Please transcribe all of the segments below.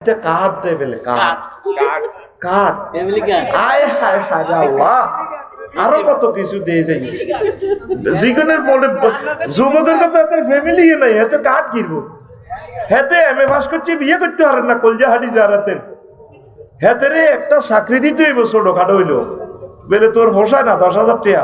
কাঠ দেয় বলে কাঠ আয় হায় হায় আল্লাহ আরো কত কিছু দিয়ে যাই জীবনের মনে যুবকের কথা তার ফ্যামিলি নাই হাতে কাঠ কিনবো হাতে এমএ পাস করছি বিয়ে করতে পারেন না কলজা হাঁটি যারাতের হাতে রে একটা চাকরি দিতে হইব ছোটখাটো হইলো বলে তোর হোসায় না 10,000 টাকা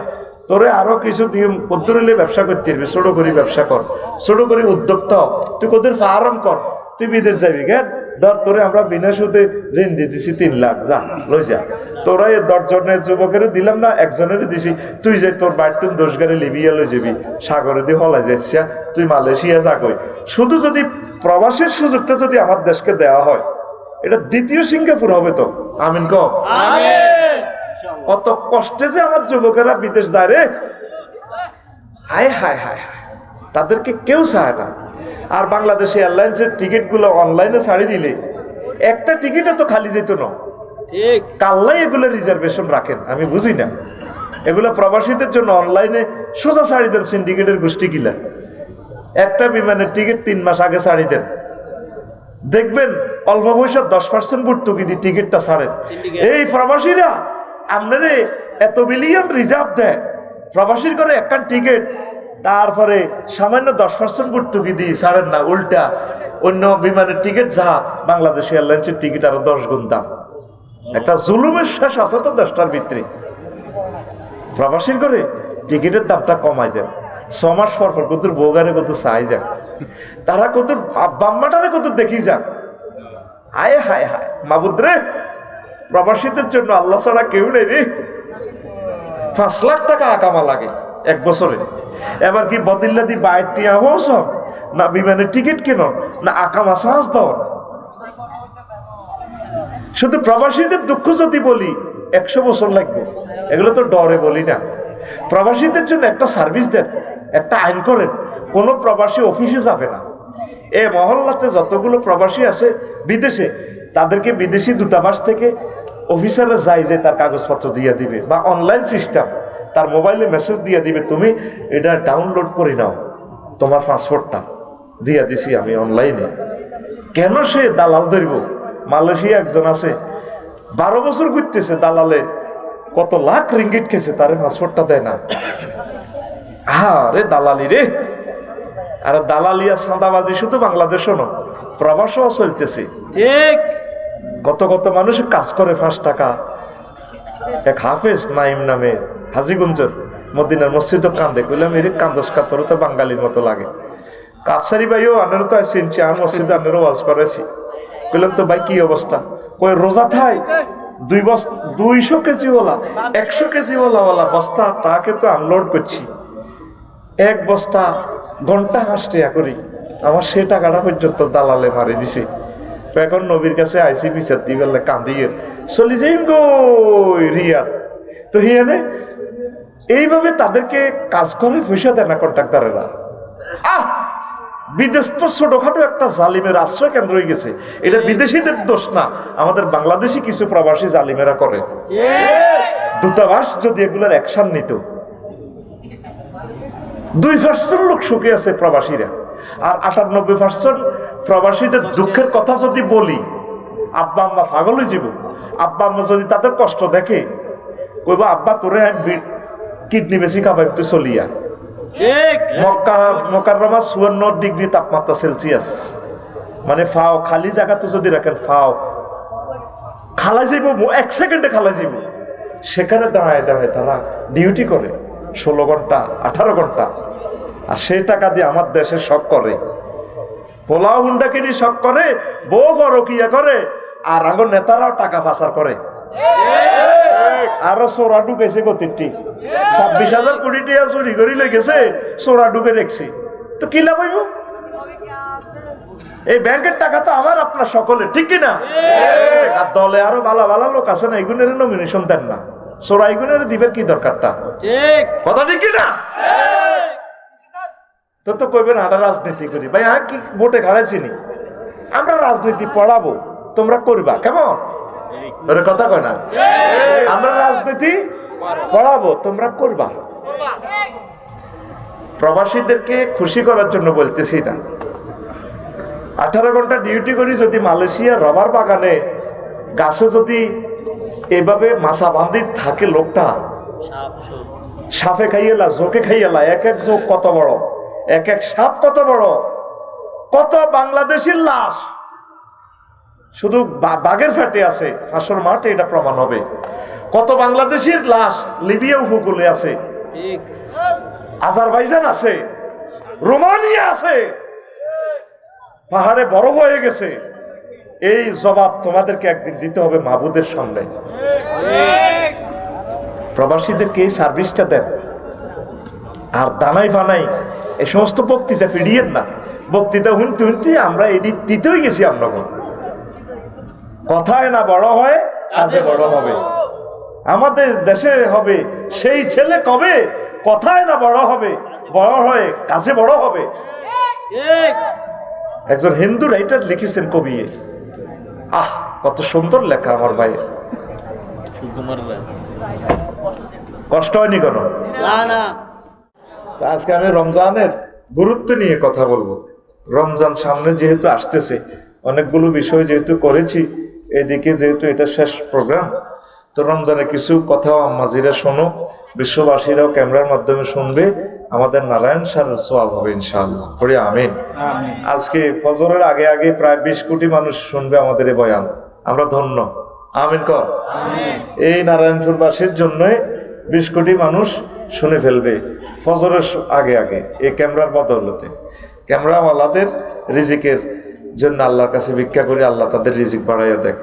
তোরে আরো কিছু দিয়ে কদ্দুরিলে ব্যবসা করতে পারবি ছোট করে ব্যবসা কর ছোট করে উদ্যোক্তা তুই কোদের ফার্ম কর তুই বিদেশ যাবি কেন ধর তোরে আমরা বিনা সুদে ঋণ দিতেছি 3 লাখ যা লই যা তোরা 10 জনের যুবকের দিলাম না একজনের দিছি তুই যে তোর বাইটুন 10 গাড়ি লিবিয়া লই যাবি সাগরে দিয়ে হলাই যাচ্ছিস তুই মালয়েশিয়া যা কই শুধু যদি প্রবাসের সুযোগটা যদি আমার দেশকে দেওয়া হয় এটা দ্বিতীয় সিঙ্গাপুর হবে তো আমিন ক আমিন কত কষ্টে যে আমার যুবকেরা বিদেশ যায় রে হায় হায় হায় তাদেরকে কেউ চায় না আর বাংলাদেশে এয়ারলাইন্সের টিকিটগুলো অনলাইনে ছাড়ি দিলে একটা টিকিটও তো খালি যেত না ঠিক কাল্লাই এগুলো রিজার্ভেশন রাখেন আমি বুঝি না এগুলো প্রবাসীদের জন্য অনলাইনে সোজা ছাড়ি দেন সিন্ডিকেটের গোষ্ঠী কিলা একটা বিমানের টিকিট 3 মাস আগে ছাড়ি দেন দেখবেন অল্প পয়সা 10% ভর্তুকি দিয়ে টিকিটটা ছাড়েন এই প্রবাসীরা আপনারে এত বিলিয়ন রিজার্ভ দেয় প্রবাসীর করে একটা টিকিট তারপরে সামান্য 10% ভর্তুকি দিয়ে ছাড়েন না উল্টা অন্য বিমানের টিকিট যা বাংলাদেশ এয়ারলাইন্সের টিকিট আরো 10 গুণ দাম একটা জুলুমের শেষ আছে তো দেশটার ভিতরে প্রবাসীর করে টিকিটের দামটা কমাই দেন 6 মাস পর কত বউগারে কত চাই যাক তারা কত বাম্মাটারে কত দেখি যাক হায় হায় হায় মাবুদ রে প্রবাসীদের জন্য আল্লাহ ছাড়া কেউ নেই রে 5 লাখ টাকা আকামা লাগে এক বছরে এবার কি বদিল্লাদি বাইর টিয়া হোস না বিমানের টিকিট কেন না আকামা সাহস দাও শুধু প্রবাসীদের দুঃখ যদি বলি 100 বছর লাগবে এগুলো তো ডরে বলি না প্রবাসীদের জন্য একটা সার্ভিস দেন একটা আইন করেন কোনো প্রবাসী অফিসে যাবে না এ মহল্লাতে যতগুলো প্রবাসী আছে বিদেশে তাদেরকে বিদেশি দূতাবাস থেকে অফিসাররা যায় যে তার কাগজপত্র দিয়ে দিবে বা অনলাইন সিস্টেম তার মোবাইলে মেসেজ দিয়ে দিবে তুমি এটা ডাউনলোড করে নাও তোমার পাসপোর্টটা দিয়ে দিছি আমি অনলাইনে কেন সে দালাল ধরব মালয়েশিয়া একজন আছে 12 বছর ঘুরতেছে দালালে কত লাখ রিঙ্গিট খেয়েছে তার পাসপোর্টটা দেয় না রে দালালি রে আর দালালিয়া সাদাবাজি শুধু বাংলাদেশও না প্রবাসও চলতেছে ঠিক কত কত মানুষ কাজ করে 5 টাকা এক হাফেজ নাইম নামে হাজিগঞ্জের মদিনার মসজিদও কান্দে কইলাম এর কান্দস কাতর তো বাঙালির মতো লাগে কাপসারি ভাইও আনারও তো আসছি আর মসজিদে আনারও ওয়াজ করেছি কইলাম তো ভাই কি অবস্থা কই রোজা থাই 200 কেজি ওলা 100 কেজি ওলা বস্তা টাকে তো আনলোড করছি এক বস্তা ঘন্টা হাসটিয়া করি আমার সে টাকাটা পর্যন্ত দালালে মারি দিছে এখন নবীর কাছে আইসি বিচার দি বললে কান্দিয়ে চলি যাই গো রিয়াদ তো হিয়ানে এইভাবে তাদেরকে কাজ করে পয়সা দেয় না কন্ট্রাক্টরেরা বিদেশ তো ছোটখাটো একটা জালিমের আশ্রয় কেন্দ্র হয়ে গেছে এটা বিদেশিদের দোষ না আমাদের বাংলাদেশি কিছু প্রবাসী জালিমেরা করে দূতাবাস যদি এগুলোর অ্যাকশন নিত 2% লোক সুখে আছে প্রবাসীরা আর 98% প্রবাসীদের দুঃখের কথা যদি বলি আব্বা আম্মা পাগল হয়ে যাব আব্বা আম্মা যদি তাদের কষ্ট দেখে কইব আব্বা তোরে কিডনি বেশি খাবাই তুই চলিয়া মক্কা মোকাররমা 54 ডিগ্রি তাপমাত্রা সেলসিয়াস মানে ফাও খালি জায়গাতে যদি রাখেন ফাও খালা যাইব 1 সেকেন্ডে খালা যাইব সেখানে দাঁড়ায় দাঁড়ায় তারা ডিউটি করে 16 ঘন্টা 18 ঘন্টা আর সেই টাকা দিয়ে আমার দেশে শখ করে পোলাও হুন্ডা কিনি শখ করে বউ পরকিয়া করে আর আগর নেতারাও টাকা পাচার করে আরো চোরা ঢুকেছে গতিটি 26,000 কোটি টাকা চুরি করে লেগেছে চোরা ঢুকে রেখছি তো কি লাভ হইব এই ব্যাংকের টাকা তো আমার আপনার সকলের ঠিক কিনা আর দলে আরো ভালো ভালো লোক আছে না এগুনের নমিনেশন দেন না চোরা এগুনের দিবের কি দরকারটা ঠিক কথা ঠিক কিনা তো কইবেন আমরা রাজনীতি করি ভাই কি ভোটে খাড়াইছি নি আমরা রাজনীতি পড়াবো তোমরা করবা কেমন ওরে কথা কয় না আমরা রাজনীতি পড়াবো তোমরা করবা প্রবাসীদেরকে খুশি করার জন্য বলতেছি না 18 ঘন্টা ডিউটি করি যদি মালয়েশিয়া রবার বাগানে গাছে যদি এভাবে মাছা বাঁধি থাকে লোকটা, সাপে খাইয়েলা, জোকে খাইয়েলা, এক এক জোক কত বড়, এক এক সাপ কত বড়, কত বাংলাদেশের লাশ শুধু বাঘের ফ্যাটে আছে, হাসর মাঠে এটা প্রমাণ হবে। কত বাংলাদেশের লাশ লিবিয়া উপকূলে আছে, আজারবাইজান আছে, রোমানিয়া আছে, পাহাড়ে বরফ হয়ে গেছে। এই জবাব তোমাদেরকে একদিন দিতে হবে মাহবুদের সামনে। প্রবাসীদেরকে এই সার্ভিসটা দেন, আর দানাই ফানাই এই সমস্ত বক্তৃতা ফিরিয়েন না। বক্তৃতা শুনতে শুনতে আমরা এটি দিতেই গেছি। আমরা কথায় না বড় হয়, কাজে বড় হবে। আমাদের দেশে হবে সেই ছেলে কবে কথায় না বড় হবে, বড় হয়ে কাজে বড় হবে। একজন হিন্দু রাইটার লিখেছেন, কবি, আহ কত সুন্দর লেখা আমার ভাই, কষ্ট হয়নি কোনো? আজকে আমি রমজানের গুরুত্ব নিয়ে কথা বলবো। রমজান সামনে যেহেতু আসতেছে, অনেকগুলো বিষয় যেহেতু করেছি, এদিকে যেহেতু এটা শেষ প্রোগ্রাম, তো রমজানে কিছু কথাও আম্মাজিরা শোনো, বিশ্ববাসীরাও ক্যামেরার মাধ্যমে শুনবে, আমাদের নারায়ণ সারের সওয়াব হবে ইনশাআল্লাহ। পড়ি আমিন। আজকে ফজরের আগে আগে প্রায় 20 কোটি মানুষ শুনবে আমাদের এই বয়ান, আমরা ধন্য। আমিন কর। এই নারায়ণপুরবাসীর জন্য 20 কোটি মানুষ শুনে ফেলবে ফজরের আগে আগে, এই ক্যামেরার বদৌলতে। ক্যামেরাওয়ালাদের রিজিকের জন্য আল্লাহর কাছে ভিক্ষা করি, আল্লাহ তাদের রিজিক বাড়াইয়া দেয়।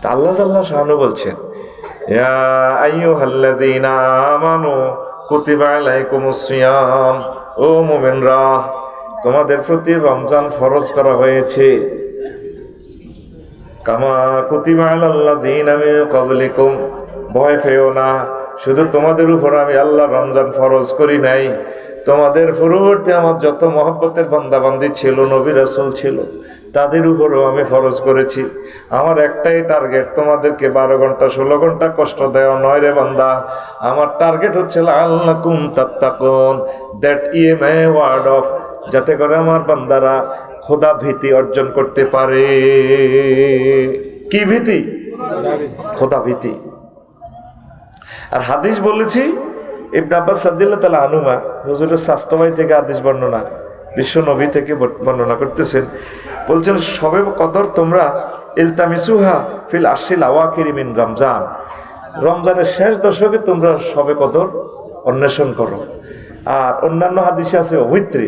তা আল্লাহ জাল্লাহ শাহানু বলছেন, ইয়া আইয়ুহাল্লাযীনা আমানু কুতিবা আলাইকুমুস সিয়াম, ও মুমিনরা তোমাদের প্রতি রমজান ফরজ করা হয়েছে, কামা কুতিবা আলাল্লাযীনা মিন ক্বাবলিকুম, ভয় পেও না, শুধু তোমাদের উপর আমি আল্লাহ রমজান ফরজ করি নাই, তোমাদের পূর্ববর্তী আমার যত মহব্বতের বান্দাবান্দি ছিল, নবী রাসূল ছিল, তাদের উপরও আমি ফরজ করেছি। আমার একটাই টার্গেট, তোমাদেরকে 12 ঘন্টা 16 ঘন্টা কষ্ট দেওয়া নয় রে বান্দা। আমার টার্গেট হচ্ছে লাআল্লাকুম তাত্তাকুন, that is my word of, যাতে করে আমার বান্দারা খোদা ভীতি অর্জন করতে পারে। কি ভীতি? খোদা ভীতি। আর হাদিস বলেছি, ইবনে আব্বাস রাদিয়াল্লাহু তাআলা আনহুমা, হুজুরের স্বাস্থ্য ভাই থেকে হাদিস বর্ণনা, বিশ্ব নবী থেকে বর্ণনা করতেছেন, বলছেন শবে কদর তোমরা ইলতামিসুহা ফিল আশরিল আওয়াখির মিন রমজান, রমজানের শেষ দশকে তোমরা শবে কদর অন্বেষণ করো। আর অন্যান্য হাদিসে আছে অভিত্রী,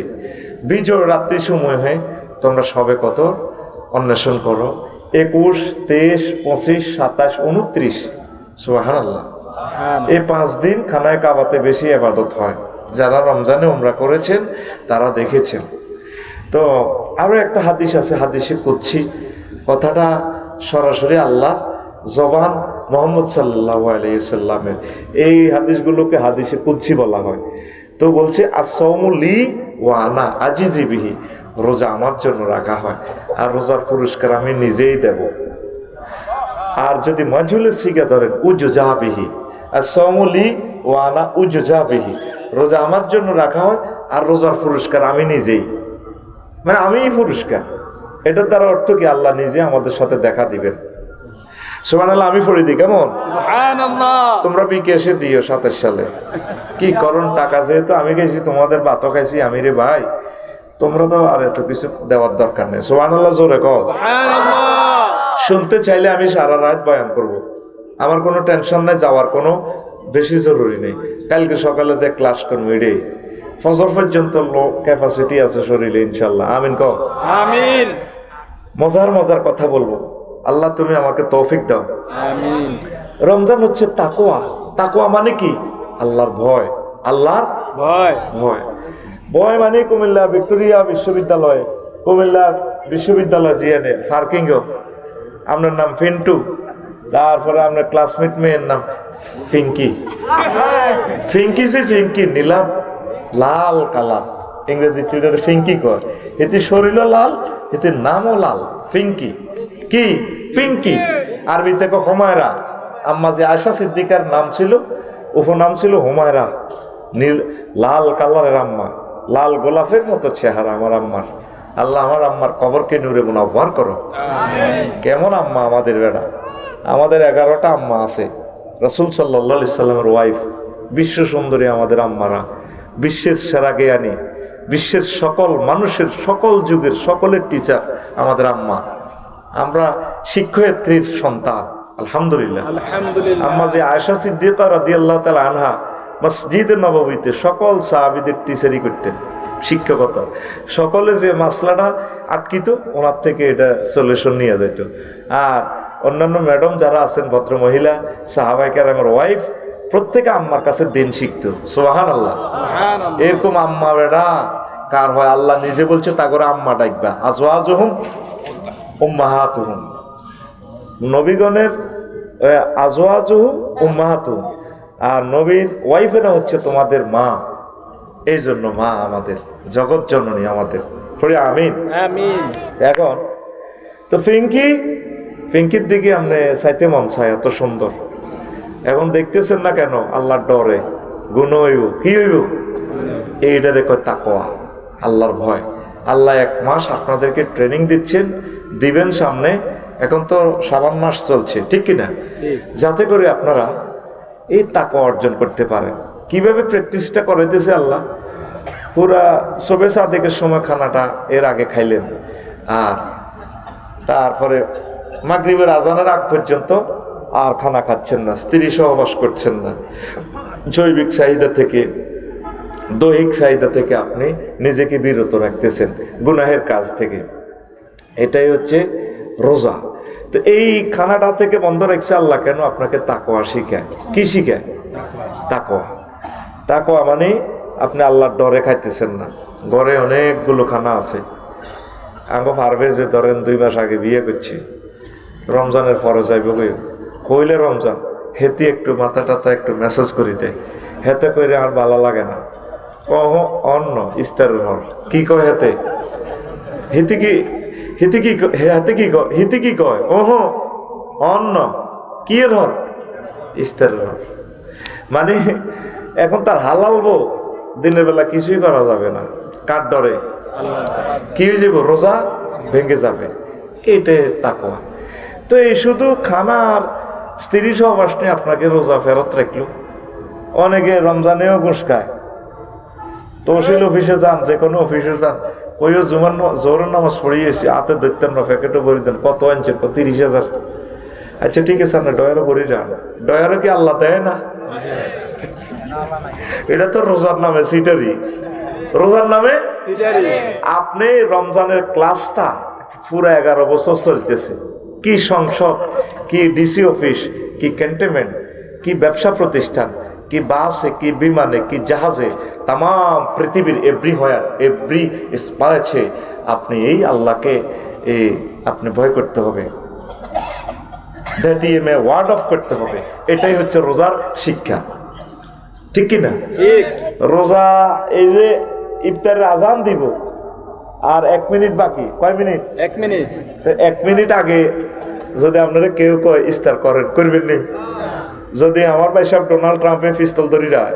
বিজয় রাত্রি সময় হয়ে তোমরা শবে কদর অন্বেষণ করো। 21, 23, 25, 27, 29, সুবহানাল্লাহ। এই 5 দিন খানায় কাবাতে বেশি ইবাদত হয়। যারা রমজানে উমরা করেছেন তারা দেখেছেন। তো আরো একটা হাদিস আছে, হাদিসে কুদসি, কথাটা সরাসরি আল্লাহ জবান মুহাম্মদ সাল্লাল্লাহু আলাইহি সাল্লামের। এই হাদিসগুলোকে হাদিসে কুদসি বলা হয়। তো বলছে আস-সাওমু লি ওয়া আনা আজিজি বিহি, রোজা আমার জন্য রাখা হয় আর রোজার পুরস্কার আমি নিজেই দেব। আর যদি মাজহুলের সিগা ধরেন উজজা বিহি, আস-সাওমু লি ওয়া আনা উজজা বিহি, রোজা আমার জন্য রাখা হয় আর রোজার পুরস্কার আমি নিজেই, মানে আমিই পুরস্কার। এটার দ্বারা অর্থ কি, আল্লাহ নিজে আমাদের সাথে দেখা দিবেন। সুবহানাল্লাহ। আমি পড়ে দিই কেমন? সুবহানাল্লাহ। তোমরা বিকেশে দিও 27 সালে। কি করণ টাকা যেহেতু আমি গেছি, তোমাদের ভাতও খাইছি আমি রে ভাই, তোমরা তো আর এত কিছু দেওয়ার দরকার নেই। সুবহানাল্লাহ জোরে কও। সুবহানাল্লাহ। শুনতে চাইলে আমি সারা রাত বয়ান করব, আমার কোনো টেনশন নাই, যাওয়ার কোনো বেশি জরুরি নেই। কালকে সকালে যে ক্লাস করবো এটাই, ফজর পর্যন্ত ক্যাপাসিটি আছে শরীরে ইনশাল্লাহ। আমিন কও। আমিন। মজার মজার কথা বলবো, আল্লাহ তুমি আমাকে তৌফিক দাও। আমিন। রমজান হচ্ছে তাকওয়া। তাকওয়া মানে কি? আল্লাহর ভয়। আল্লাহর ভয়। ভয় ভয় মানে কুমিল্লা ভিক্টোরিয়া বিশ্ববিদ্যালয়, কুমিল্লা বিশ্ববিদ্যালয় জিয়ানে পার্কিংও আপনার নাম ফিন্টু, তারপরে আপনার ক্লাসমেট মেয়ের নাম ফিঙ্কি। ফিঙ্কি সে ফিঙ্কি, নীলাম লাল কালার, ইংরেজি টুইটারে ফিঙ্কি কর। এতে শরীরও লাল, এতে নামও লাল, ফিঙ্কি। কি? পিঙ্কি। আরবিতে কো হুমায়রা। আম্মা যে আয়েশা সিদ্দিকার নাম ছিল, উপনাম ছিল হুমায়রা। নীল লাল কালারের আম্মা, লাল গোলাপের মতো চেহারা আমার আম্মার। আল্লাহ আমার আম্মার কবরকে নূরে মুনাওয়ার করো। কেমন আম্মা আমাদের বেড়া, আমাদের 11টা আম্মা আছে। রাসূল সাল্লাল্লাহু আলাইহি সাল্লামের ওয়াইফ, বিশ্ব সুন্দরী আমাদের আম্মারা, বিশ্বের সেরা জ্ঞানী, বিশ্বের সকল মানুষের সকল যুগের সকলের টিচার আমাদের আম্মা। আমরা শিক্ষয়িত্রীর সন্তান, আলহামদুলিল্লাহ। আম্মা যে আয়েশা সিদ্দিকা রাদিয়াল্লাহু তাআলা আনহা মসজিদে নববীতে সকল সাহাবীদের টিচারি করতেন, শিক্ষকতা। সকলে যে মাসলাটা আটকিত ওনার থেকে এটা সলিউশন নিয়ে যেত। আর অন্যান্য ম্যাডাম যারা আছেন, ভদ্র মহিলা সাহাবায়ে কেরামের ওয়াইফ, প্রত্যেকে আম্মার কাছে দিন শিখতো। সুবহানাল্লাহ। এরকম আম্মা বেড়া কার হয়? আল্লাহ নিজে বলছে তা করে আম্মা ডাকবা, আজওয়াজুহুম উম্মাহাতুহুম। নবীগণের আজওয়াজুহু উম্মাহাতুহুম, আর নবীর ওয়াইফেরা হচ্ছে তোমাদের মা। এই জন্য মা আমাদের জগৎ জননী আমাদের। পড়ি আমিন। এখন তো পিঙ্কির দিকে আপনি চাইতে মন চায়, এত সুন্দর। এখন দেখতেছেন না কেন? আল্লাহর ডরে গুণ হইব, কি হইব? এইটারে কয় তাকওয়া, আল্লাহর ভয়। আল্লাহ 1 মাস আপনাদেরকে ট্রেনিং দিচ্ছেন, দিবেন সামনে। এখন তো শাবান মাস চলছে, ঠিক কিনা? যাতে করে আপনারা এই তাকওয়া অর্জন করতে পারেন। কিভাবে প্র্যাকটিসটা করাইতেছে আল্লাহ? পুরা সবে সাদেকের সময় খানাটা এর আগে খাইলেন, আর তারপরে মাগরিবের আজানের আগ পর্যন্ত আর খানা খাচ্ছেন না, স্ত্রী সহবাস করছেন না। জৈবিক চাহিদা থেকে, দৈহিক চাহিদা থেকে আপনি নিজেকে বিরত রাখতেছেন, গুনাহের কাজ থেকে। এটাই হচ্ছে রোজা। তো এই খানাটা থেকে বন্ধ রাখছে আল্লাহ কেন? আপনাকে তাকওয়া শিখায়। কি শিখায়? তাকওয়া। তাকওয়া মানে আপনি আল্লাহর ডরে খাইতেছেন না। ঘরে অনেকগুলো খানা আছে, আঙ্গ পারবে যে ধরেন 2 মাস আগে বিয়ে করছি, রমজানের পরে যাইব হইলে রমজান, হেতে একটু মাথা টাথা একটু মেসেজ করি দেয়, হেতে করে আর ভালো লাগে না। কহ অন্য ইস্তারের হর কি কয় হেতে, হিতে কি হিতে কি হাতে কি কয়, হিতে কি কয়, ওহ অন্য কি এর হর, ইস্তারের হর। মানে এখন তার হালাল বউ, দিনের বেলা কিছুই করা যাবে না। কার ডরে? কি হয়ে যাব? রোজা ভেঙে যাবে। এইটাই তাকওয়া। তো এই শুধু খানার স্ত্রী সহবাস নিয়ে আপনাকে রোজা ফেরত রাখলো। অনেকে রমজানেও ঘুষ খায়, তহসিল অফিসে যান, যে কোনো অফিসে যান, কইও জোরের নামাজ পড়িয়েছি, হাতে ধরতেন না, প্যাকেটও ভরি দেন। কত আনছেন? 30,000। আচ্ছা ঠিক আছে, না ডয়ারও ভরি যান। ডয়ারও কি আল্লাহ দেয় না? এটা তো রোজার নামে সিটারি, রোজার নামে আপনি রমজানের ক্লাসটা পুরো 11 বছর চলতেছে। কি সংসদ, কি ডিসি অফিস, কি ক্যান্টনমেন্ট, কি ব্যবসা প্রতিষ্ঠান, কি বাসে, কি বিমানে, কি জাহাজে, তাম পৃথিবীর এভরি স্পেসে আপনি এই আল্লাহকে আপনি ভয় করতে হবে, ওয়ার্ড অফ করতে হবে। এটাই হচ্ছে রোজার শিক্ষা, ঠিক কিনা? রোজা এই যে ইফতারের আজান দিব আর 1 মিনিট বাকি, কয় মিনিট? 1 মিনিট। 1 মিনিট আগে যদি আপনারা কেউ কয় ইফতার করেন, করবেন নি? যদি আমার ভাই সাহেব ডোনাল্ড ট্রাম্পে পিস্তল ধরি রায়,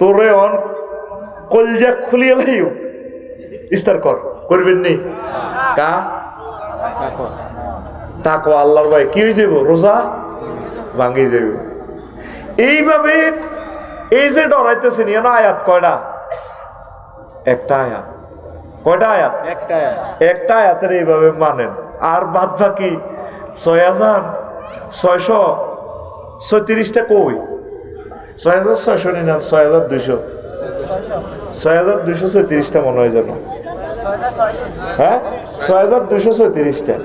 তোরে অন কলজা খুলিয়ে লাইও ইফতার করবেন নি? কা তাকওয়া, আল্লাহর ভয়। কি হয়ে যাব? রোজা ভাঙি যাব। এইভাবে এই যে ডরাইতেছেন, এর আয়াত কয়টা? একটা আয়াত। কয়টা আয়াত? একটা আয়াতের এইভাবে মানেন। আর বাদ বাকি 6,636টা কই? 6,600 না 6,200? 6,236টা মনে হয় যেন। হ্যাঁ, 6,236টা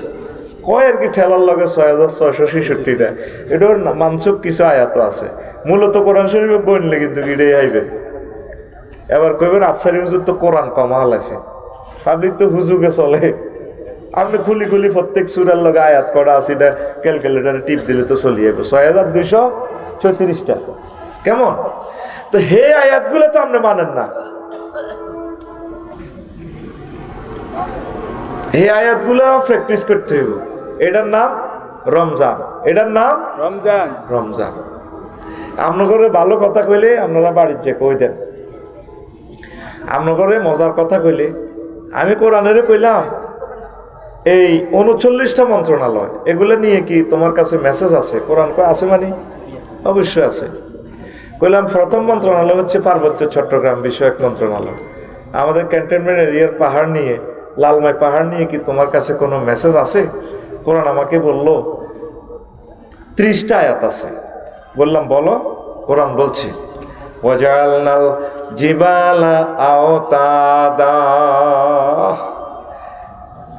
কয় আর কি, ঠেলার লগে 6,666টা। এটার মানসুক কিছু আয়াত আছে। মূলত কোরআন শরীফে গণলে কিন্তু এটাই আইবে। এবার কইবেন আফসারি হুজুর তো কোরআন কমাল আছে, পাবলিক তো হুজুগে চলে। আপনি খুলি খুলি প্রত্যেক সূরার লগে আয়াত করা আছে, এটা ক্যালকুলেটারে টিপ দিলে তো চলে যাবে। 6,236টা কেমন? তো হে আয়াতগুলো তো আপনি মানেন না। এই আয়াতগুলো প্র্যাকটিস করতে হইব। এটার নাম রমজান, এটার নাম রমজান। রমজান আপনার ভালো কথা কইলে আপনারা বাড়ির যে কই দেন, আপনার মজার কথা কইলে আমি কোরআনেরে কইলাম এই 39টা মন্ত্রণালয়, এগুলো নিয়ে কি তোমার কাছে মেসেজ আছে? কোরআন কয় আছে মানে অবশ্যই আছে। কইলাম প্রথম মন্ত্রণালয় হচ্ছে পার্বত্য চট্টগ্রাম বিষয়ক মন্ত্রণালয়। আমাদের ক্যান্টনমেন্ট এরিয়ার পাহাড় নিয়ে, লালমাই পাহাড় নিয়ে কি তোমার কাছে কোনো মেসেজ আছে? কোরআন আমাকে বলল 30টা আয়াত আছে। বললাম বলো। কোরআন বলছে ওয়াজআলনাল জিবালা আওতাদা,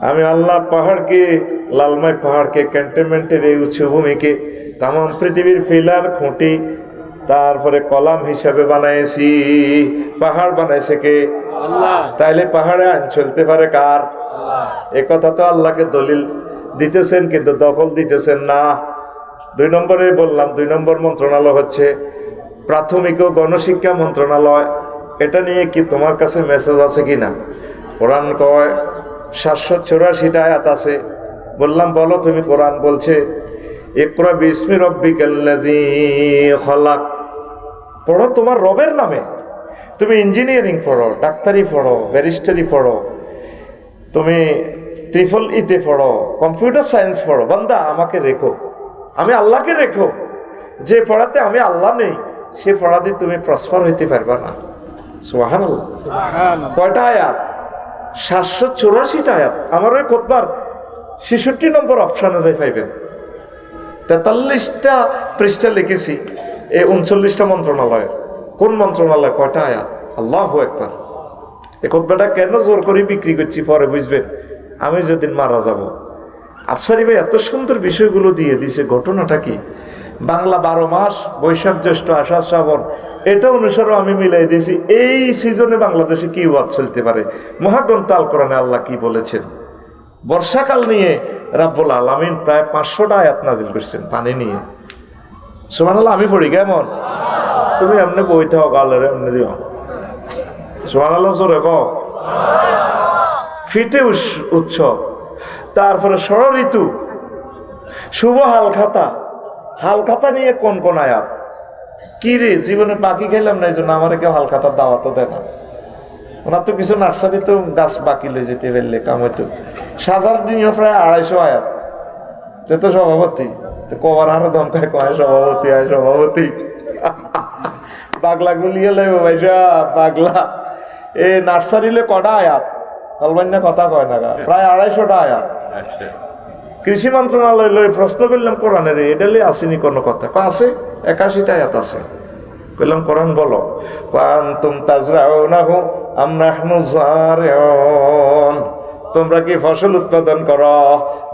আমি আল্লাহ পাহাড়কে, লালমাই পাহাড়কে, ক্যান্টনমেন্টের এই উচ্চভূমিকে তাম পৃথিবীর ফিলার খুঁটি, তারপরে কলাম হিসাবে বানাইছি। পাহাড় বানাইছে কে? আল্লাহ। তাইলে পাহাড়ে আইন চলতে পারে কার? এ কথা তো আল্লাহকে দলিল দিতেছেন, কিন্তু দখল দিতেছেন না। 2 নম্বরে বললাম, 2 নম্বর মন্ত্রণালয় হচ্ছে প্রাথমিক ও গণশিক্ষা মন্ত্রণালয়। এটা নিয়ে কি তোমার কাছে মেসেজ আছে কি না? কোরআন কয় 784টা আয়াত আছে। বললাম বলো তুমি। কোরআন বলছে ইকরা বিসমি রাব্বিকাল্লাযী খলাক, পড়ো তোমার রবের নামে। তুমি ইঞ্জিনিয়ারিং পড়ো, ডাক্তারি পড়ো, ব্যারিস্টারি পড়ো, তুমি ট্রিপল ইতে পড়ো, কম্পিউটার সায়েন্স পড়ো, বান্দা আমাকে রেখো, আমি আল্লাহকে রেখো। যে পড়াতে আমি আল্লাহ নেই, সে পড়াতে তুমি প্রসপার হইতে পারবা না। সুবহানাল্লাহ। কয়টা আয়াত? 784টা আয়াত। আমার ওই খুতবার 66 নম্বর অপশানে যাই পাইবেন। 43টা পৃষ্ঠা লিখেছি এই 39টা মন্ত্রণালয়ের। কোন মন্ত্রণালয়, কয়টা আয়াত? আল্লাহু আকবার। এই খুতবাটা কেন জোর করে বিক্রি করছি পরে বুঝবেন, আমি যেদিন মারা যাব। আফসারি ভাই এত সুন্দর বিষয়গুলো দিয়ে দিছে। ঘটনাটা কি? বাংলা 12 মাস, বৈশাখ জ্যৈষ্ঠ আষাঢ় শ্রাবণ, এটা অনুসারে আমি মিলাই দিয়েছি এই সিজনে বাংলাদেশে কি ওয়াজ চলতে পারে, মহাগ্রন্থ আল কোরআনে আল্লাহ কি বলেছেন। বর্ষাকাল নিয়ে রাব্বুল আলামিন প্রায় 500টা আয়াত নাজিল করছেন পানি নিয়ে। সুবহানাল্লাহ। আমি পড়ি কেমন? তুমি এমনি বইতে হোক আল্লাহরে এমনি দিও। সুবহানাল্লাহ। জোরে কও। ফিটে উৎসব, তারপরে ষড় ঋতু, শুভ হালখাতা। হালখাতা নিয়ে কোন কোন আয়াত? কি রে, জীবনে বাকি খেলাম না, এই জন্য আমার কেউ হালখাতার দাওয়াত দেয় না। ওনার তো কিছু নার্সারি তো গাছ বাকি লয়ে যেতে ফেললে কাম হইতো। সাজার নিয়ে প্রায় 250 আয়াত। তো সভাপতি তো কবার আরো ধমকায় কয় সভাপতি আয় সভাপতি। পাগলা গুলিয়ে লাইব ভাইসা পাগলা। এ নার্সারিলে কটা আয়াত? হলবান্য কথা কয় না, প্রায় 250টা আয়াত। আচ্ছা। কৃষি মন্ত্রণালয় লই প্রশ্ন করলাম কোরআনের এডালে আসেনি কোনো কথা? আছে, 81টা আয়াত আছে। বললাম কোরআন বলো। আনতুম তাজরাউনাহু আম নাহনু যারিউন, তোমরা কি ফসল উৎপাদন করো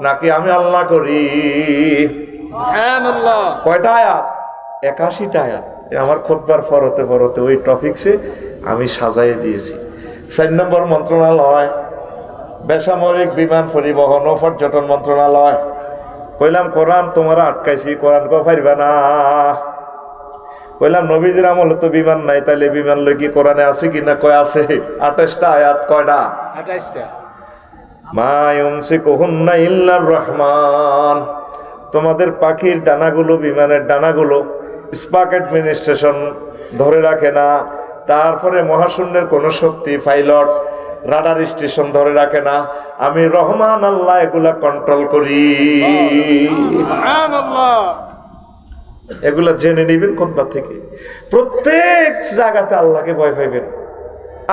নাকি আমি আল্লাহ করি? সুবহানাল্লাহ। কয়টা আয়াত? 81টা আয়াত। আমার খুতবার পড়তে পড়তে ওই টপিকসে আমি সাজাইয়ে দিয়েছি। 4 নম্বর মন্ত্রণালয় বেসামরিক বিমান পরিবহন ও পর্যটন মন্ত্রণালয়। কইলাম কোরআন তোমরা আটকাইছি, কোরআন কো পারবা না। কইলাম নবীজির আমলে তো বিমান নাই, তাইলে বিমান লই কি কোরআনে আছে কিনা? কয় আছে। 28টা আয়াত। কয়টা? 28টা। মা ইউমসিকুহুন্না ইল্লার রহমান, তোমাদের পাখির ডানাগুলো, বিমানের ডানাগুলো স্পাক অ্যাডমিনিস্ট্রেশন ধরে রাখে না। তারপরে মহাশূন্যের কোন শক্তি, পাইলট, রাডার স্টেশন ধরে রাখে না। আমি রহমান আল্লাহ এগুলা কন্ট্রোল করি। সুবহানাল্লাহ। এগুলা জেনে নেবেন খুতবা থেকে। প্রত্যেক জায়গাতে আল্লাহকে ভয় পাইবেন।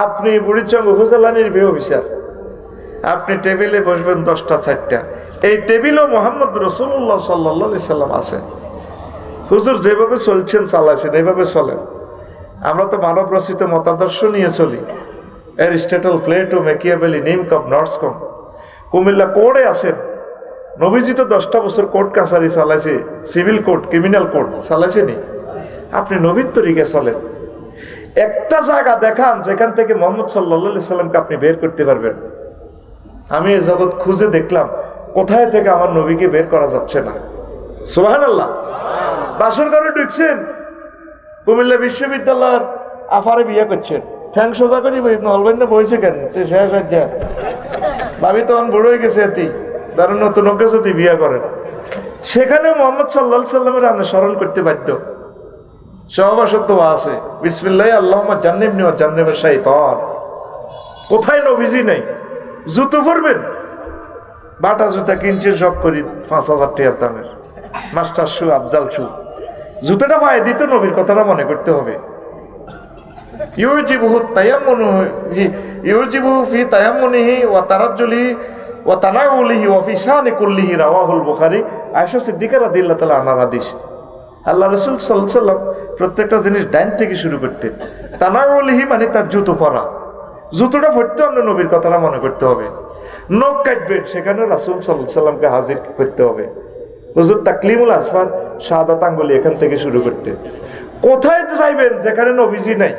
আপনি বুড়িচং উপজেলা নির্বাহী অফিসার, আপনি টেবিলে বসবেন 10টা 4টা, এই টেবিলও মোহাম্মদ রাসূলুল্লাহ সাল্লাল্লাহু আলাইহি সাল্লাম আছে। হুজুর যেভাবে চলছেন চালাইছেন এইভাবে চলেন। আমরা তো মানব রচিত মতাদর্শ নিয়ে চলি। অ্যারিস্টটল, প্লেটো, ম্যাকিয়াভেলি, নিমকব, নর্সকম। কুমিল্লা কোর্টে আছেন, নবীজি তো 10টা বছর কোর্ট কাছারি চালাইছে, সিভিল কোর্ট, ক্রিমিনাল কোর্ট চালাইছেনি। আপনি নবীর তরিকে চলেন। একটা জায়গা দেখান যেখান থেকে মোহাম্মদ সাল্লাল্লাহু আলাইহি সাল্লামকে আপনি বের করতে পারবেন। আমি এই জগৎ খুঁজে দেখলাম কোথায় থেকে আমার নবীকে বের করা যাচ্ছে না। সুবহানাল্লাহ। বাসর ঘরে ঢুকছেন, কুমিল্লা বিশ্ববিদ্যালয়ের আফারে বিয়ে করছেন, ঠ্যাং সোজা করি হলবেন না বইছে কেন? শেষ হচ্ছে ভাবি তখন বড় হয়ে গেছে, এতি তারা নতুন যদি বিয়ে করেন। সেখানে মোহাম্মদ সাল্লাল্লাহু আলাইহি সাল্লামের আপনি স্মরণ করতে বাধ্য। সহবাসত্ব আছে বিসমিল্লাহ আল্লাহুম্মা জান্নিবনি ওয়া জান্নিবিশ শাইতান। কোথায় নবীজি নেই? জুতো পরবেন, বাটা জুতা কিনছে শখ করি 5,000 টাকার দামের, মাস্টার শু, আফজাল শু। জুতোটা পায়ে দিতে নবীর কথাটা মনে করতে হবে। ইউজিবুহু তায়াম্মুনুহি, ইউজিবুহু ফি তায়াম্মুনিহি ওয়া তারাজ্জুলিহি ওয়া তানাউলিহি ওয়া ফি শানি কুল্লিহি, রাওয়াহুল বুখারী। আয়েশা সিদ্দিকা রাদিয়াল্লাহু তাআলা আনহার হাদিস। আল্লাহ রাসূল সাল্লাল্লাহু আলাইহি ওয়াসাল্লাম প্রত্যেকটা জিনিস ডাইন থেকে শুরু করতেন। তানাউলিহি মানে তার জুতো পরা, জুতোটা পরতে আমরা নবীর কথাটা মনে করতে হবে। নখ কাটবেন, সেখানে রাসূল সাল্লাল্লাহু আলাইহি ওয়াসাল্লামকে হাজির করতে হবে। হুজুর তাকলিমুল আসফার, শাহাদাত আঙ্গুলি এখান থেকে শুরু করতে। কোথায় যাইবেন যেখানে নবীজি নাই?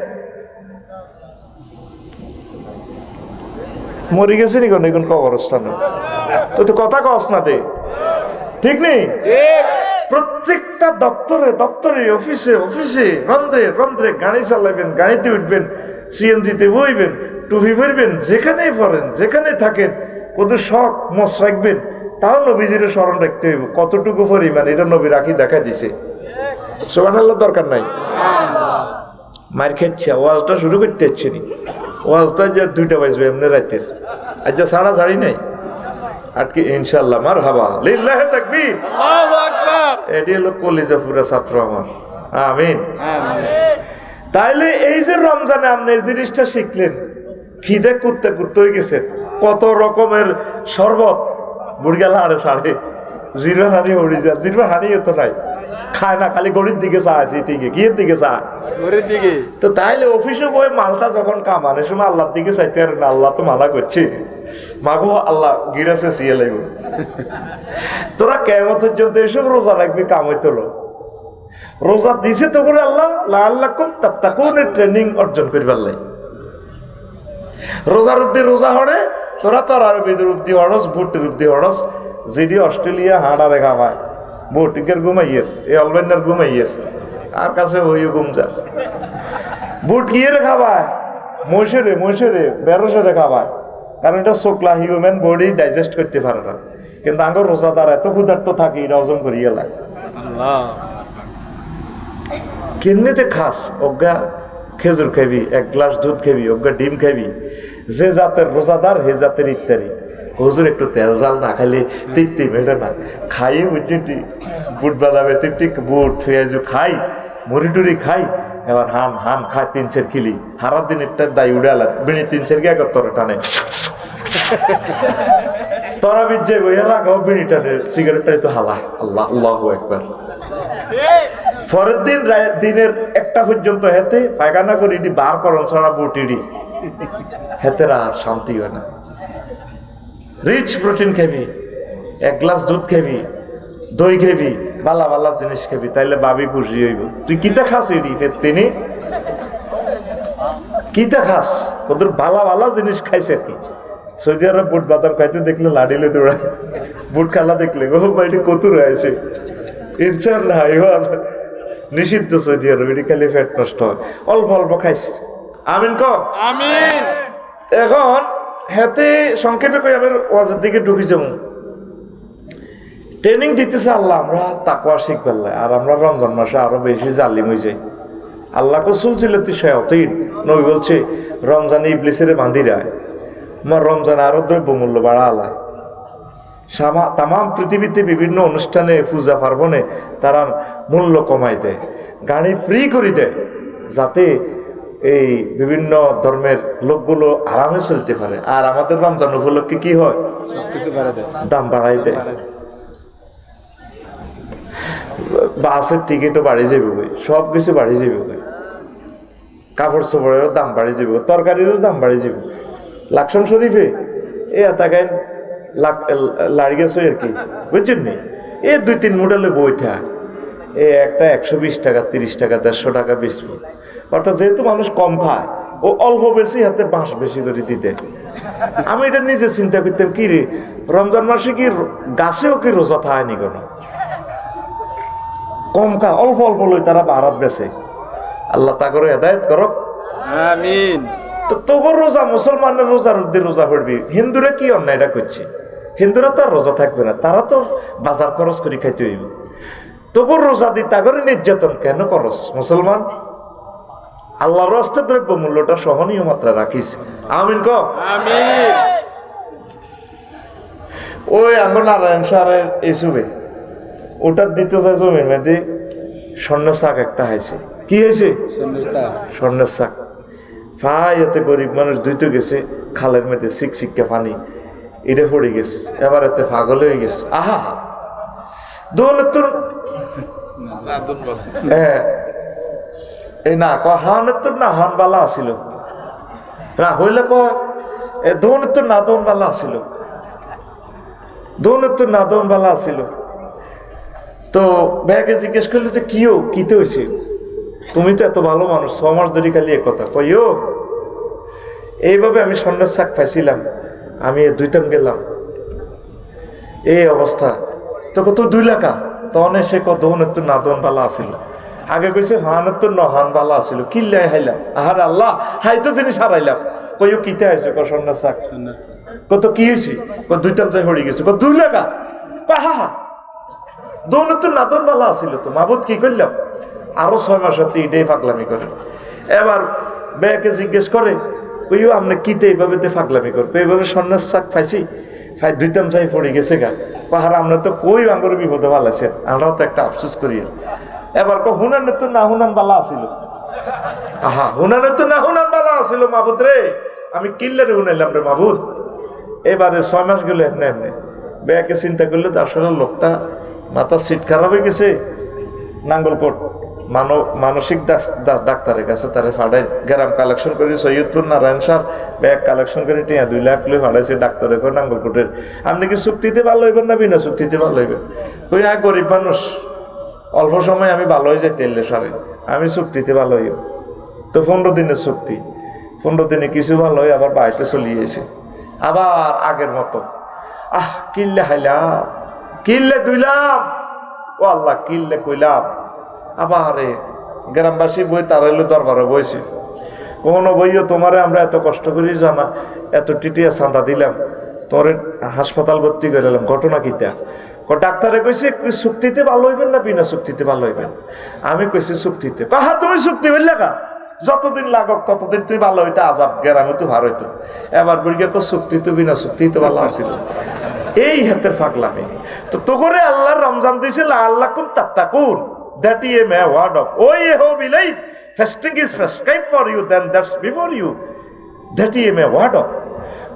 মরে গেছে নি কোন এখন কবরস্থানে, তো কথা কস না দে, ঠিক নেই? প্রত্যেকটা দপ্তরে দপ্তরে, অফিসে অফিসে, রন্ধ্রে রন্ধ্রে গাড়ি চালাবেন, গাড়িতে উঠবেন, সিএনজিতে বইবেন, টুপি পরবেন, যেখানেই পড়েন, যেখানে থাকেন, কত শখ মস রাখবেন, তাও নবীজির স্মরণ রাখতে হইব। কতটুকু পরিমাণ এটা নবী রাখি দেখা দিছে। সুবহানাল্লাহ, দরকার নাই। মার খেচ্ছে, ওয়াজটা শুরু করতে হচ্ছে নি, ওয়াজটা যে 2টা বাজবে এমনি রাতের, আচ্ছা সারা ছাড়ি নাই আটকে, ইনশাআল্লাহ। মারহাবা, লিল্লাহি তাকবীর, আল্লাহু আকবার। এটি হলো কলিজা পুরা ছাত্র আমার, আমিন। তাইলে এই যে রমজানে আপনি এই জিনিসটা শিখলেন, খিদে কুত্তে কুত্তে হয়ে গেছে, কত রকমের শরবত বুড়িগালা আড়ে সাড়ে, জিরো হানি উড়ি যা, জিরো হানি এত নাই, খায় না, খালি গড়ির দিকে চা আছে, দিকে গিয়ের দিকে চা, গড়ির দিকে। তো তাইলে অফিসে বই মালটা যখন কামানে সময় আল্লাহর দিকে চাইতে আর না, আল্লাহ তো মানা করছে, মাগো আল্লাহ গিরাছে সিয়ে লাগবে। তোরা কেমন পর্যন্ত এসব রোজা রাখবি, কামাই তোলো রোজা দিছে তো করে আল্লাহ লাআল্লাকুম তাত্তাকুনের ট্রেনিং অর্জন করবার লাই। রোজার উদ্দি রোজা হড়ে, তোরা তোরার বেদের উদ্দি হড়স, ভুট্টির উদ্দি হড়স, যেটি অস্ট্রেলিয়া হাঁড়া রেখা পায়, ভৌটিকের ঘুমাইয়ের, এই অলবেন্ডার ঘুমাইয়ের, আর কাছে হইও ঘুম যা, বুট গিয়ে খাবায়, মহিষেরে মহিষেরে বেরোসেরে খাবায়, কারণ এটা শোকলা, হিউম্যান বডি ডাইজেস্ট করতে পারে না। কিন্তু আঙ্গর রোজাদার এত ক্ষুধার্ত থাকে, এটা হজম করিয়ে লাগে। কেমনিতে খাস, অজ্ঞা খেজুর খাবি, 1 গ্লাস দুধ খাবি, অজ্ঞা ডিম খাবি, যে জাতের রোজাদার হে জাতের ইফতারি। হুজুর একটু তেল জাল না খাইলে তৃপ্তি মেটে না, খাই বুঝি বুট বাদামে তৃপ্তি, বুট পেঁয়াজু খাই, মুড়ি টুড়ি খাই, এবার হান হান খায় 3-4 কিলি, হারা দিন একটা দায় উড়ে আলা বিনি 3-4 কে একর তরে টানে, তরা বিজয় বইয়া রাখাও বিনি টানে, সিগারেটটাই তো হালা, আল্লাহ আল্লাহু আকবার। পরের দিন দিনের 1টা পর্যন্ত হেতে পায়খানা করি বার করন ছাড়া বুটিডি হেতে আর শান্তি হয় না। রিচ প্রোটিন খাবি, 1 গ্লাস দুধ খাবি, দই খাবি, বালা বালা জিনিস খাবি, তাইলে বাবি খুশি হইব। তুই কিতা খাস এডি তিনি কিতা খাস, ওদের বালা বালা জিনিস খাইছে আর কি। সৌদি আরব বুট বাদাম খাইতে দেখলে লাডিলে দৌড়ায়, বুট খালা দেখলে ও বাড়ি কত রয়েছে, ইনশাআল্লাহ নিষিদ্ধ সৌদি আরব, এটি খালি ফ্যাট নষ্ট হয়, অল্প অল্প খাইছে। আমিন ক আমিন। এখন হেতে সংক্ষেপে কই আমি ওয়াজের দিকে ঢুকি যাব। ট্রেনিং দিতেছে আল্লাহ, আমরা তাকওয়া শিখবার লাই, আর আমরা রমজান মাসে আরো বেশি জালিম হয়ে যাই। আল্লাহ কসুল ছিল শায়াতিন, নবী বলছে রমজানে ইবলিসের বান্দিরায়, আমার রমজানে আরো দ্রব্যমূল্য বাড়া আলায়। তাম পৃথিবীতে বিভিন্ন অনুষ্ঠানে পূজা পার্বণে তারা মূল্য কমাই দেয়, গাড়ি ফ্রি করে দেয়, যাতে এই বিভিন্ন ধর্মের লোকগুলো আরামে চলতে পারে। আর আমাদের রমজান উপলক্ষে কি হয়, দাম বাড়াই দেয়, বাসের টিকিটও বাড়ি যাবে, সব কিছু বাড়ি যাবে, কাপড় চোপড়েরও দাম বাড়ি যাবে, তরকারিরও দাম বাড়ি যাবে। লাকসাম শরীফে এ তাকাইন লাড়ি গেছে আর কি, বুঝছেন নি, 2-3 মডেলে বইটা একটা 120 টাকা, 30 টাকা, 150 টাকা বেচবো। অর্থাৎ যেহেতু মানুষ কম খায়, ও অল্প বেশি হাতে বাঁশ বেশি করে দিতে। আমি এটা নিজে চিন্তা করতাম, কি রে রমজান মাসে কি গাছেও কি রোজা থায়নি কোনো, কম খায়, অল্প অল্প লই তারা বারাত বেছে। আল্লাহ তা করে হেদায়েত করো, আমিন। তো তোর রোজা, মুসলমানের রোজার উদ্দে রোজা পড়বি, হিন্দুরা কি অন্যায়টা করছে? হিন্দুরা তো আর রোজা থাকবে না, তারা তো বাজার খরচ করে খাইতে হইব। তোর রোজা দি তা করে নির্যাতন কেন করস মুসলমান? আল্লাহর রাস্তায় দ্রব্য মূল্যটা সহনীয় মাত্রা রাখিস, আমিন ক আমিন। ওই আঙ্গুল নারায়ণ সারের এই ছবি ওটার দ্বিতীয় জমির মধ্যে স্বর্ণের শাক একটা হয়েছে। কি হয়েছে? স্বর্ণের শাক। ভাই এতে গরিব মানুষ দুইতে গেছে, খালের মধ্যে শিক্ষা পানি এটা পড়ে গেছে, এবার এতে পাগল হয়ে গেছে। আহা দৌলতুর হ্যাঁ এই না হাওয়ানোত্তর না হানবালা আসিল না হইলে দৌলতুর না দৌনবালা আসিল, দৌলতুর না দৌনবালা আসিল। তো ব্যাগে জিজ্ঞেস করলো যে কিও কিতে হয়েছে, তুমি তো এত ভালো মানুষ, 6 মাস ধরে খালি এক কথা কইও এইভাবে আমি স্বর্ণের শাক পাইছিলাম, আমি 2 টাইম গেলাম এই অবস্থা। তো কত 2 লাখ তখন সে দৌনতুর না দৌনবালা আসিল। আগে কইছে হানতুর নহানবালা আসিল, কিল্লাই হাইলাম আহার আল্লাহ হাইতো জিনিস হারাইলাম। কইও কিতে হয়েছে? স্বর্ণের শাক। কত কি হয়েছে? 2 টাইম যাই হয়ে গেছে। 2 লাখ হা হা দৌলতুর নাদন বালা আসিল তো মাবুদ কি করলাম? আরো 6 মাস হতে এটাই ফাগলামি করে। এবার বেয়াকে জিজ্ঞেস করে কইও আপনি কিতে এইভাবে ফাগলামি করবে? এইভাবে স্বর্ণের শাক পাইছি, 2 টাইম যাই পড়ে গেছে গা। পাহাড় আমরা তো কই আঙ্গুর বিপদে ভালাইছেন, আমরাও তো একটা আফসোস করি। এবার হুনান তো না হুনান বালা আসিল। আহা হুনানে তো না হুনান বালা আসিল মাবুদ রে, আমি কিল্লারে হুনাইলাম রে মাবুদ। এবারে 6 মাস গেল এমনি এমনি। বেয়াকে চিন্তা করলে তো আসলে লোকটা মাথা সিট খারাপ হয়ে গেছে। নাঙ্গলকোট মানসিক ডাক্তারের কাছে তারে ফাড়াই গ্রাম কালেকশন করে সৈয়দপুর নারায়ণ সার ব্যাগ কালেকশন করে 2 লাখ লই ফাড়াইছে ডাক্তারের ঘর নাঙ্গলকোটের। আপনি কি চুক্তিতে ভালো হইবেন না বিনা চুক্তিতে ভালো হইবেন? কই গরিব মানুষ, অল্প সময় আমি ভালো হয়ে যাই তেলে সারে, আমি চুক্তিতে ভালো হইব। তো 15 দিনের চুক্তি, 15 দিনে কিছু ভালো হয়ে আবার বাড়িতে চলিয়েছে আবার আগের মতো। কিল্লে হাইলাম, কিল্লে দুইলাম, ও আল্লাহ কিল্লে কইলাম। আবার গ্রামবাসী বই তারাইলো দরবারে বইছে, কোনো বইও তোমারে আমরা এত কষ্ট করি জানা, এত টিটিয়া চাঁদা দিলাম, তোর হাসপাতাল ভর্তি করে এলাম, ঘটনা কিতা? ডাক্তারে কইছে চুক্তিতে ভালো হইবেন না বিনা চুক্তিতে ভালো হইবেন? আমি কইছি চুক্তিতে। তুমি চুক্তি হইলে কা যতদিন লাগক ততদিন তুই ভালো হইতে, আজাব গ্রামে তুই ভার হইতো। এবার বুড়িকে চুক্তি তো বিনা চুক্তি তো ভালো আসিল। এই হাতের ফাগলামি। তো তোরে আল্লাহ রমজান দিছিল আল্লাহ কুম তাত্তাকুন, that is a word of oh ye who believe fasting is prescribed for you, then that's before you, that is a word of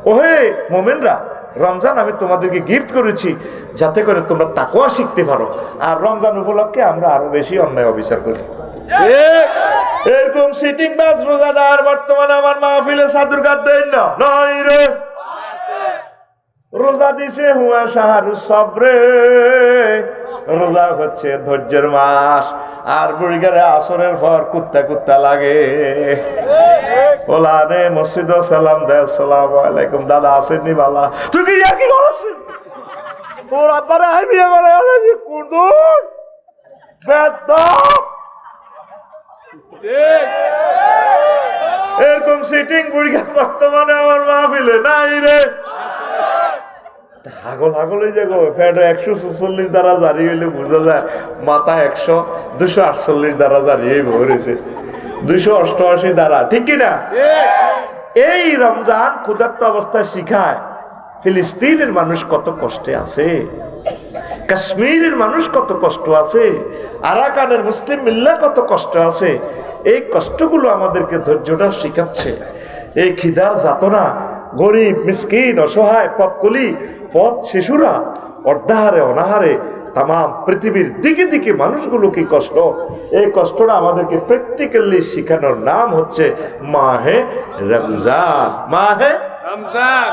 ওহে মুমিনরা, রমজান আমি তোমাদেরকে গিফট করেছি যাতে করে তোমরা তাকওয়া শিখতে পারো। আর রমজান উপলক্ষে আমরা আরো বেশি অন্যায় অবিচার করি। এরকম সিটিং বাস রোজাদার বর্তমানে আমার মাহফিলে সাদুর গাদ দেন না নাই রে। রোজা দিছে হুয়া শাহরু সবরে, রোজা হচ্ছে ধৈর্যের মাস। আর বুড়িগারে আসরের পর কুত্তা কুত্তা লাগে। ওলানে মসজিদ সালাম দে, আসসালামু আলাইকুম দাদা আসেননি বালা, তুই কি কি করছ? তোর আব্বারে আই বিয়ে করে আলাজি কুন্দুর বেদব। এরকম সিটিং বুড়িগা বর্তমানে আমার মাহফিলে নাই রে। হাগল হাগল হয়ে যাবো, ফ্যাট 146 দ্বারা জারি হইলে বোঝা যায় মাথা 248 দ্বারা জারি ভরেছে, 288 দ্বারা, ঠিক কিনা? এই রমজান ক্ষুধার্ত অবস্থায় শিখায় ফিলিস্তিনের মানুষ কত কষ্টে আছে, কাশ্মীরের মানুষ কত কষ্ট আছে, আরাকানের মুসলিম মিল্লা কত কষ্ট আছে। এই কষ্টগুলো আমাদেরকে ধৈর্যটা শিখাচ্ছে। এই খিদার যাতনা, গরিব মিসকিন অসহায় পথকলি পথ শিশুরা অর্ধাহারে অনাহারে তাম পৃথিবীর দিকে দিকে মানুষগুলো কি কষ্ট, এই কষ্টটা আমাদেরকে প্র্যাকটিক্যালি শেখানোর নাম হচ্ছে মাহে রমজান। মাহে রমজান।